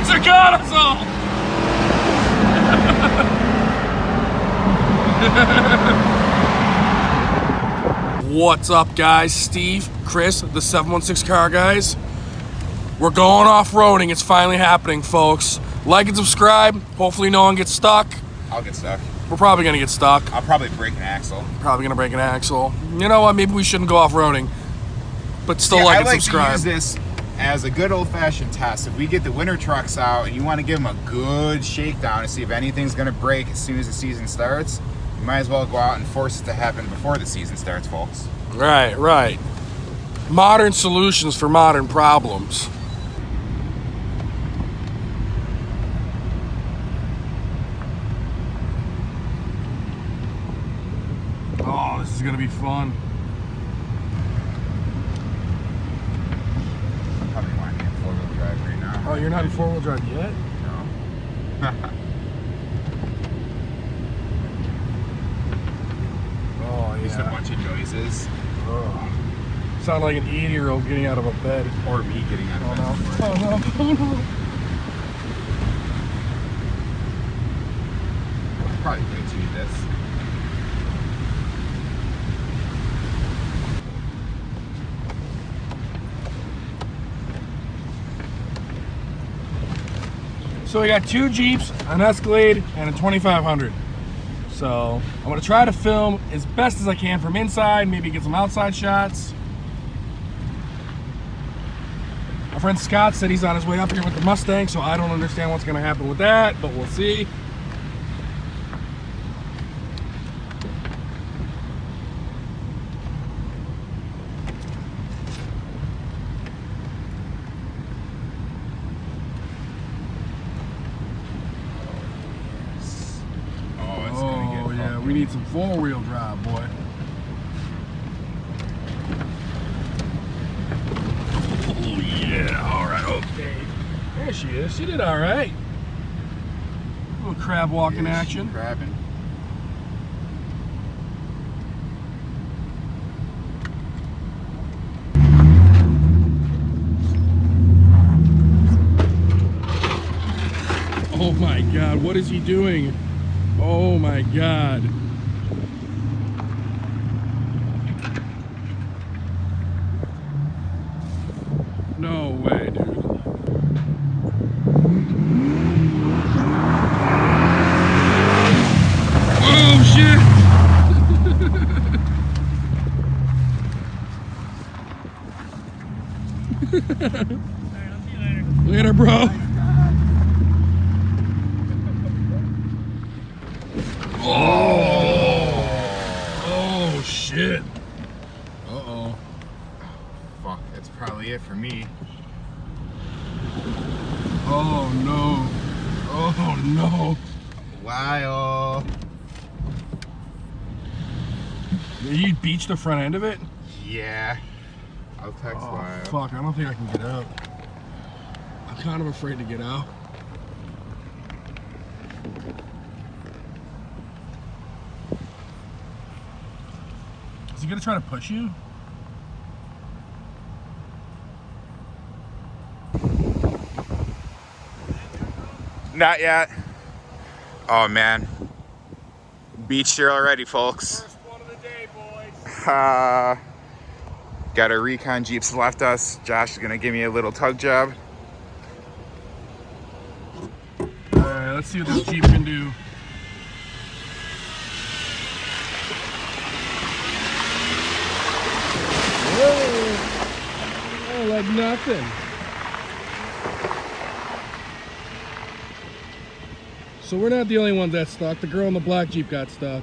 lights are got us all. What's up, guys? Steve, Chris, the 716 Car Guys. We're going off-roading. It's finally happening, folks. Like and subscribe. Hopefully no one gets stuck. I'll get stuck. We're probably gonna get stuck. I'll probably break an axle. Probably gonna break an axle. You know what? Maybe we shouldn't go off-roading. But still, I and like subscribe. to use this as a good old-fashioned test. If we get the winter trucks out and you want to give them a good shakedown to see if anything's gonna break as soon as the season starts, you might as well go out and force it to happen before the season starts, folks. Right, right. Modern solutions for modern problems. Oh, this is gonna be fun. Probably want to be in four-wheel drive right now. Oh, you're not in four-wheel drive yet? No. Oh, yeah. Just a bunch of noises. Oh. Sound like an 80-year-old getting out of a bed. Or me getting out of bed. Oh no. Oh no. Probably good to do this. So we got two Jeeps, an Escalade, and a 2500. So I'm gonna try to film as best as I can from inside, maybe get some outside shots. My friend Scott said he's on his way up here with the Mustang, so I don't understand what's gonna happen with that, but we'll see. Oh yeah, we need some four-wheel drive, boy. Oh yeah, all right, okay. There she is. She did all right. A little crab walking action. Crabbing. Oh my God, what is he doing? Oh my God. No way, dude. Oh shit! Later, bro. Oh shit. Uh-oh. Fuck, that's probably it for me. Oh no. Oh no. Wow. Did you beach the front end of it? Yeah. I'll text Lyle. Fuck, I don't think I can get out. I'm kind of afraid to get out. Is he gonna try to push you? Not yet. Oh man. Beached here already, folks. First one of the day, boys. Got our Recon Jeeps left us. Josh is gonna give me a little tug job. Alright, let's see what this Jeep can do. Whoa! Oh, like nothing. So we're not the only ones that stuck. The girl in the black Jeep got stuck.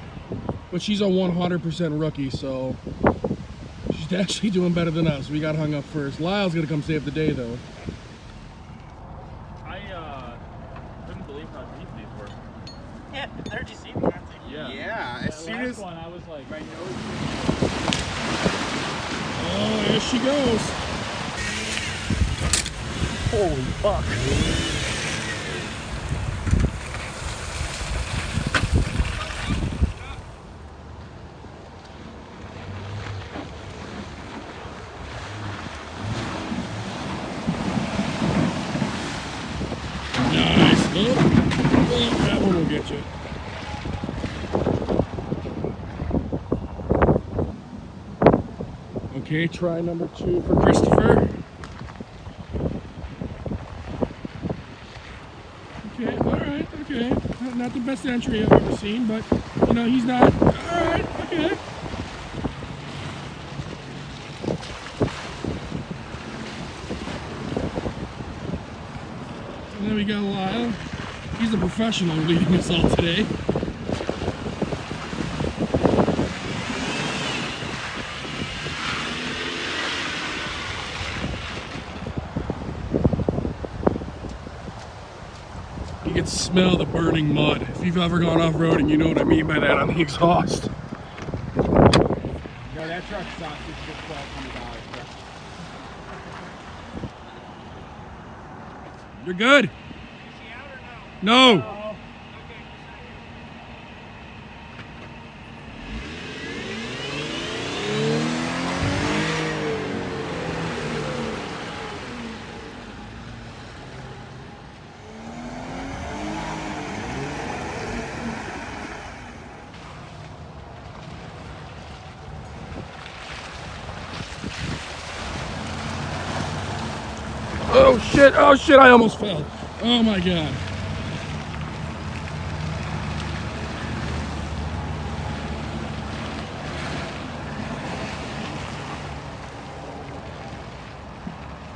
But she's a 100% rookie, so she's actually doing better than us. We got hung up first. Lyle's gonna come save the day, though. I couldn't believe how deep these were. Yeah, did you see the contact? Yeah, as soon as one, I was like, my nose. Oh, here she goes. Holy fuck. That one will get you. Okay, try number 2 for Christopher. Okay, alright, okay. Not the best entry I've ever seen, but, you know, he's not. Alright, okay. And then we got Lyle. He's a professional leading us all today. You can smell the burning mud. If you've ever gone off-roading, you know what I mean by that on the exhaust. No, that truck sucks. It's just $1,200. You're good. No. Oh shit, I almost fell. Oh my god.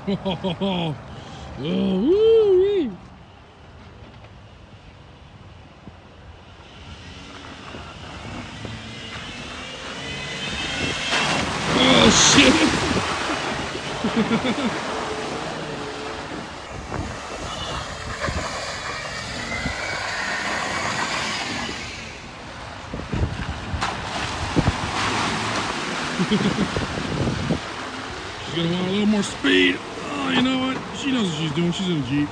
Oh, woo-wee. Oh shit. She's gonna want a little more speed. Oh, you know what? She knows what she's doing. She's in a Jeep.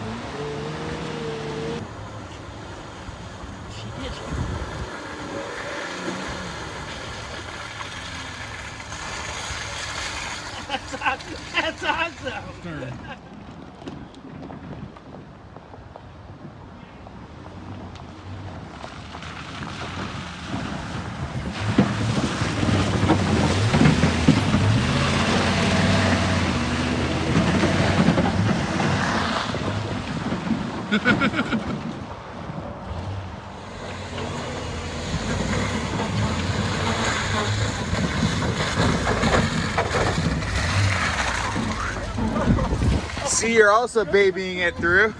That's awesome. Turn. See, you're also babying it through.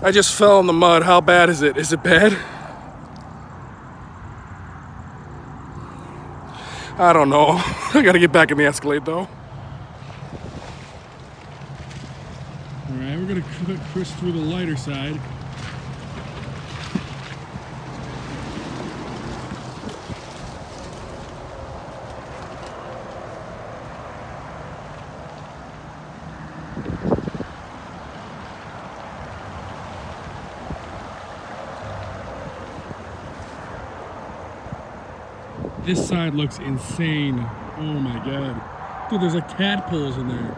I just fell in the mud. How bad is it? Is it bad? I don't know. I gotta get back in the Escalade though. Alright, we're gonna put Chris through the lighter side. This side looks insane. Oh my god. Dude, there's like tadpoles in there.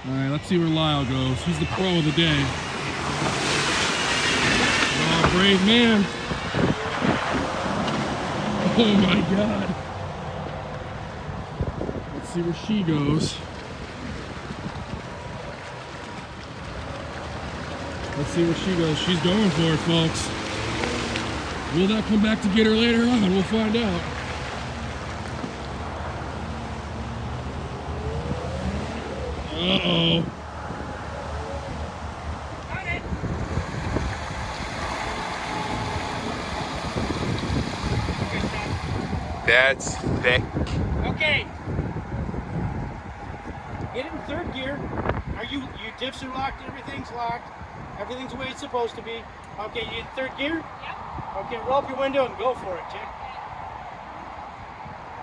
Alright, let's see where Lyle goes. He's the pro of the day. Oh, brave man. Oh my god. Let's see where she goes. Let's see where she goes. She's going for it, folks. Will that come back to get her later on? We'll find out. Uh-oh. That's thick. Okay. Get in third gear. Are you diffs are locked? Everything's locked. Everything's the way it's supposed to be. Okay, you in third gear? Yep. Okay, roll up your window and go for it, chick.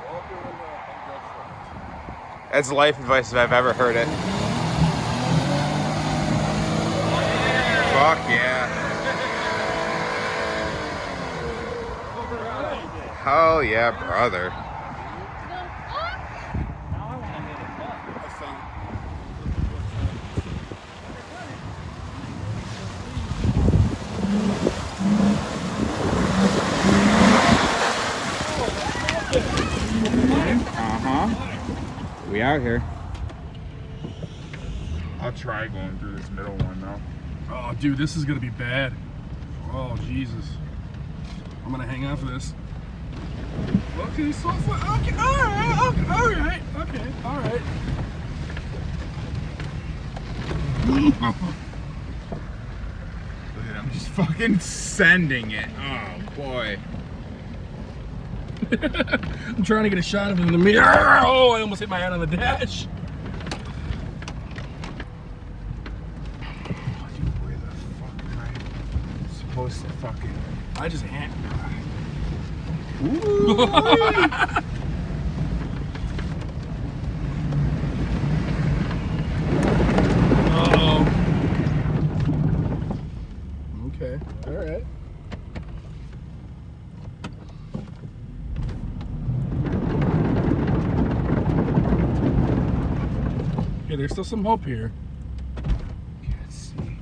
Roll up your window and go for it. That's life advice if I've ever heard it. Fuck yeah. Hell yeah, brother. We out here. I'll try going through this middle one though. Oh, dude, this is gonna be bad. Oh, Jesus. I'm gonna hang on for this. Okay, so far. Okay, alright, okay, alright, okay, alright. Look at him just fucking sending it. Oh boy. I'm trying to get a shot of him in the mirror. Oh, I almost hit my head on the dash. Where the fuck am I supposed to fucking... I just hand. Uh-oh. Okay, all right. Okay, there's still some hope here. Can't see.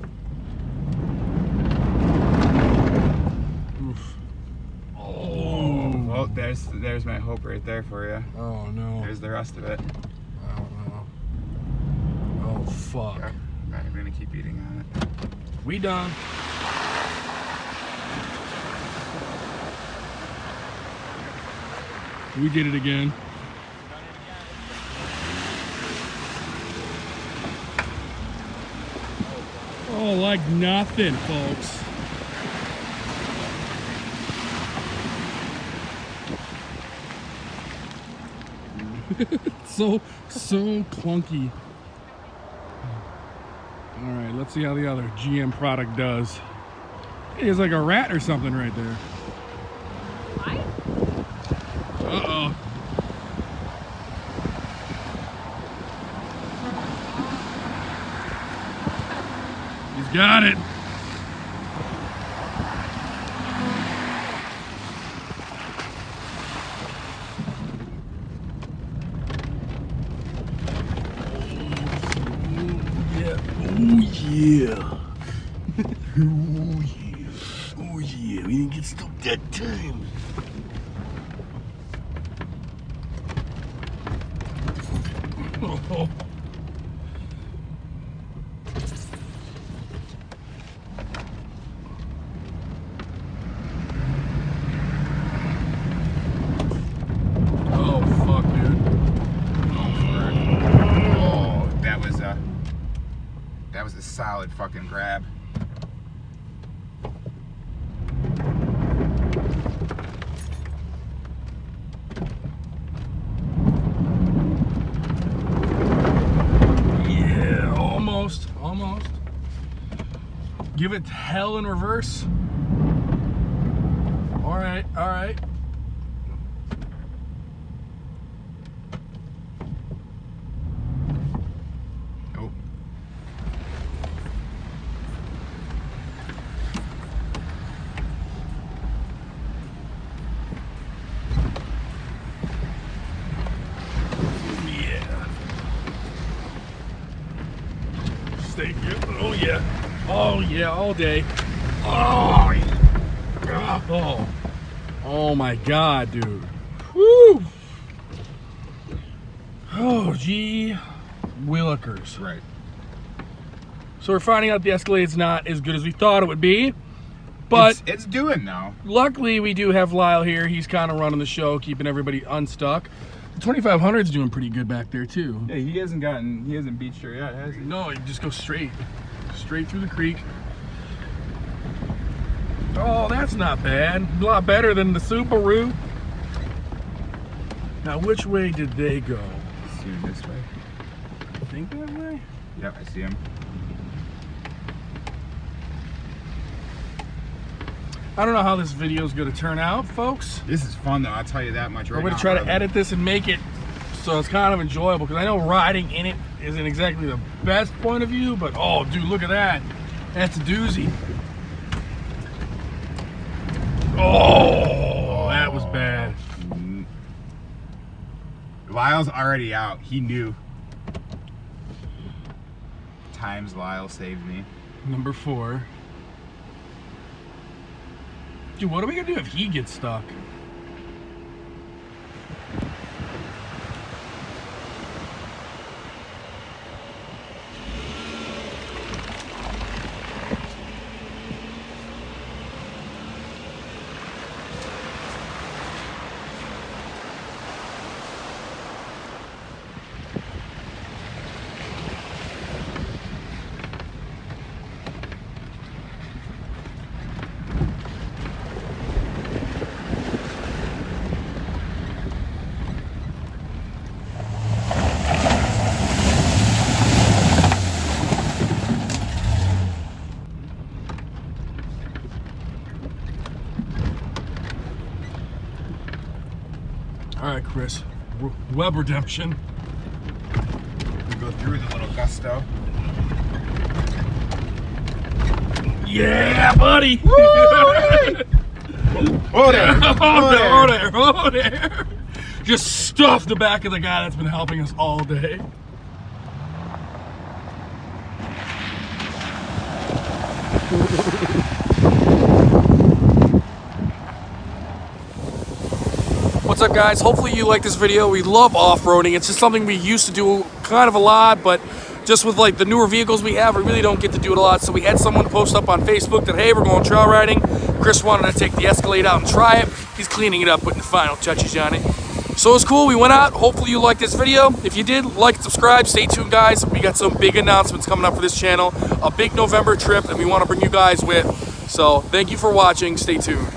Oof. Oh, well, there's my hope right there for you. Oh no. There's the rest of it. Oh no. Oh fuck. Okay. I'm gonna keep eating on it. We done. We did it again. Oh, like nothing, folks. so clunky. All right, let's see how the other GM product does. It's like a rat or something right there. Uh-oh. He's got it. Yeah. Oh yeah. Oh yeah. We didn't get stuck that time. Oh. Oh fuck, dude. Oh, that was a solid fucking grab. Yeah, almost. Give it hell in reverse. All right. Nope. Yeah. Stay good. Oh yeah. Oh yeah, all day. Oh. Oh. Oh my God, dude. Woo. Oh, gee willikers. Right. So we're finding out the Escalade's not as good as we thought it would be, but it's doing now. luckily we do have Lyle here. He's kind of running the show, keeping everybody unstuck. The 2500's doing pretty good back there too. Yeah, he hasn't beached her yet, has he? No, you just go straight through the creek. Oh, that's not bad. A lot better than the Subaru. Now, which way did they go? See him this way. I think that way. Yep, I see him. I don't know how this video is going to turn out, folks. This is fun though, I'll tell you that much right now. We're going to try to edit this and make it so it's kind of enjoyable, because I know riding in it isn't exactly the best point of view, but oh, dude, look at that. That's a doozy. Oh, that was bad. Lyle's already out. He knew. Times Lyle saved me. Number 4. Dude, what are we gonna do if he gets stuck? All right, Chris. Web redemption. We go through the little gusto. Yeah, buddy. Oh there! Oh there! Just stuff the back of the guy that's been helping us all day. What's up, guys? Hopefully you like this video. We love off-roading. It's just something we used to do kind of a lot, but just with like the newer vehicles we have, we really don't get to do it a lot. So we had someone post up on Facebook that, hey, we're going trail riding. Chris wanted to take the Escalade out and try it. He's cleaning it up, putting the final touches on it. So it's cool. We went out. Hopefully you liked this video. If you did, like and subscribe. Stay tuned, guys. We got some big announcements coming up for this channel. A big November trip that we want to bring you guys with. So thank you for watching. Stay tuned.